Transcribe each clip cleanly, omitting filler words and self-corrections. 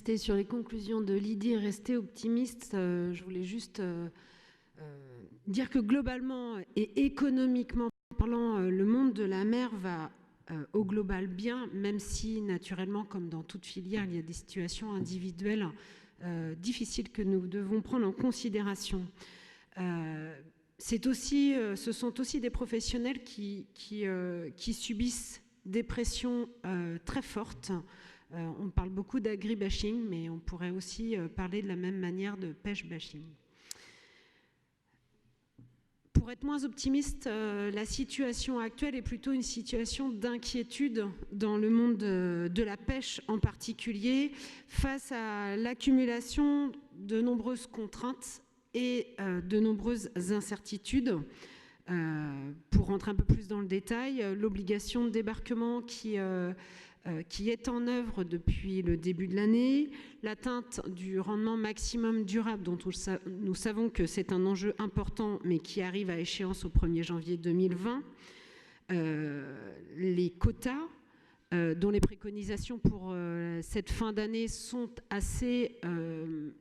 rester sur les conclusions de Lydie et rester optimiste, je voulais juste dire que globalement et économiquement parlant, le monde de la mer va au global bien, même si naturellement, comme dans toute filière, il y a des situations individuelles difficiles que nous devons prendre en considération. Ce sont aussi des professionnels qui subissent des pressions très fortes. On parle beaucoup d'agri-bashing, mais on pourrait aussi parler de la même manière de pêche-bashing. Pour être moins optimiste, la situation actuelle est plutôt une situation d'inquiétude dans le monde de la pêche en particulier, face à l'accumulation de nombreuses contraintes et de nombreuses incertitudes. Pour rentrer un peu plus dans le détail, l'obligation de débarquement qui est en œuvre depuis le début de l'année, l'atteinte du rendement maximum durable dont nous savons que c'est un enjeu important mais qui arrive à échéance au 1er janvier 2020, les quotas dont les préconisations pour cette fin d'année sont assez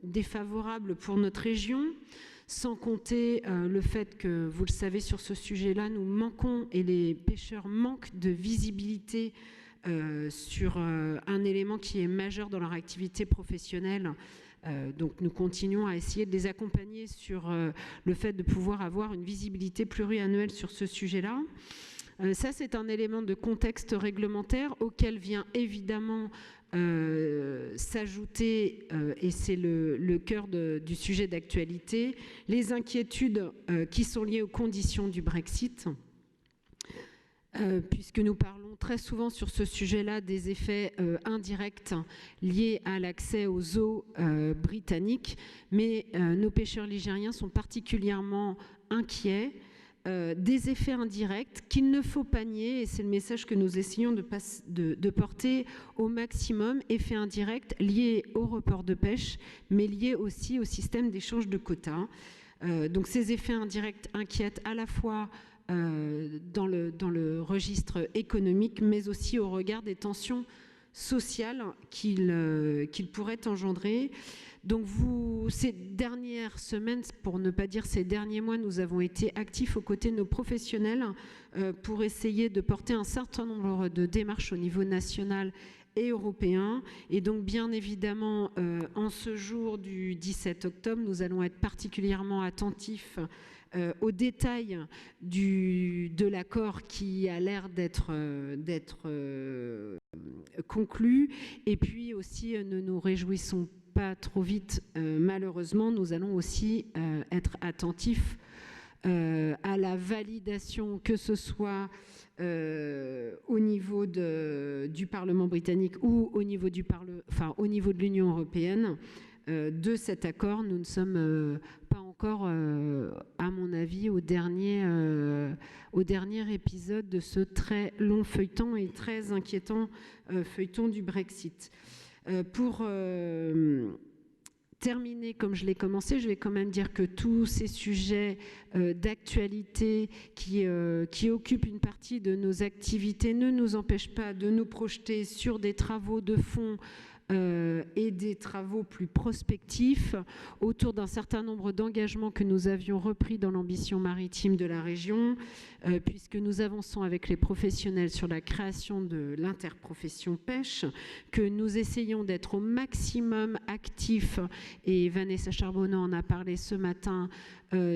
défavorables pour notre région, sans compter le fait que, vous le savez, sur ce sujet-là, nous manquons et les pêcheurs manquent de visibilité sur un élément qui est majeur dans leur activité professionnelle. Donc nous continuons à essayer de les accompagner sur le fait de pouvoir avoir une visibilité pluriannuelle sur ce sujet-là. Ça, c'est un élément de contexte réglementaire auquel vient évidemment s'ajouter, et c'est le cœur du sujet d'actualité, les inquiétudes qui sont liées aux conditions du Brexit, puisque nous parlons très souvent sur ce sujet-là des effets indirects liés à l'accès aux eaux britanniques, mais nos pêcheurs ligériens sont particulièrement inquiets des effets indirects qu'il ne faut pas nier, et c'est le message que nous essayons de porter au maximum, effets indirects liés au report de pêche, mais liés aussi au système d'échange de quotas. Donc ces effets indirects inquiètent à la fois dans le registre économique, mais aussi au regard des tensions sociales qu'il pourrait engendrer. Donc ces dernières semaines, pour ne pas dire ces derniers mois, nous avons été actifs aux côtés de nos professionnels pour essayer de porter un certain nombre de démarches au niveau national et européen. Et donc bien évidemment, en ce jour du 17 octobre, nous allons être particulièrement attentifs aux détails de l'accord qui a l'air d'être conclu. Et puis aussi, ne nous réjouissons pas trop vite, malheureusement, nous allons aussi être attentifs à la validation, que ce soit au niveau du Parlement britannique ou au niveau de l'Union européenne, de cet accord. Nous ne sommes pas encore, à mon avis, au dernier épisode de ce très long feuilleton et très inquiétant feuilleton du Brexit. Pour terminer, comme je l'ai commencé, je vais quand même dire que tous ces sujets d'actualité qui occupent une partie de nos activités ne nous empêchent pas de nous projeter sur des travaux de fond et des travaux plus prospectifs autour d'un certain nombre d'engagements que nous avions repris dans l'ambition maritime de la région, puisque nous avançons avec les professionnels sur la création de l'interprofession pêche, que nous essayons d'être au maximum actifs, et Vanessa Charbonneau en a parlé ce matin,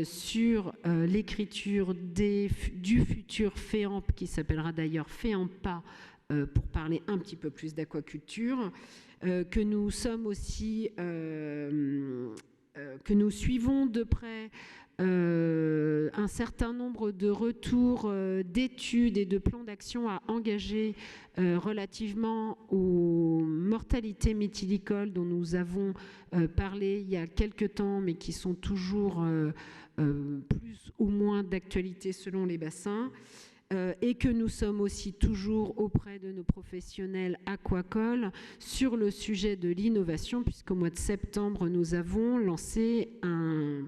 sur l'écriture du futur FEAMP, qui s'appellera d'ailleurs FEAMPA, pour parler un petit peu plus d'aquaculture, que nous sommes aussi, que nous suivons de près un certain nombre de retours d'études et de plans d'action à engager relativement aux mortalités méthylicoles dont nous avons parlé il y a quelque temps, mais qui sont toujours plus ou moins d'actualité selon les bassins. Et que nous sommes aussi toujours auprès de nos professionnels aquacoles sur le sujet de l'innovation, puisqu'au mois de septembre, nous avons lancé un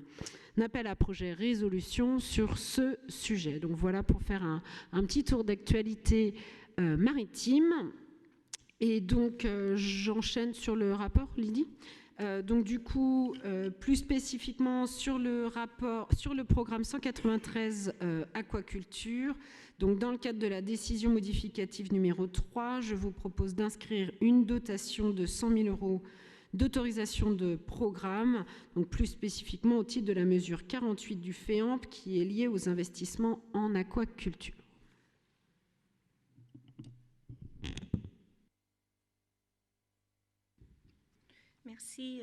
appel à projet résolution sur ce sujet. Donc voilà pour faire un petit tour d'actualité maritime. Et donc, j'enchaîne sur le rapport, Lydie. Donc du coup, plus spécifiquement sur le programme 193 aquaculture, donc dans le cadre de la décision modificative numéro 3, je vous propose d'inscrire une dotation de 100 000 € d'autorisation de programme, donc plus spécifiquement au titre de la mesure 48 du FEAMP qui est liée aux investissements en aquaculture. Merci.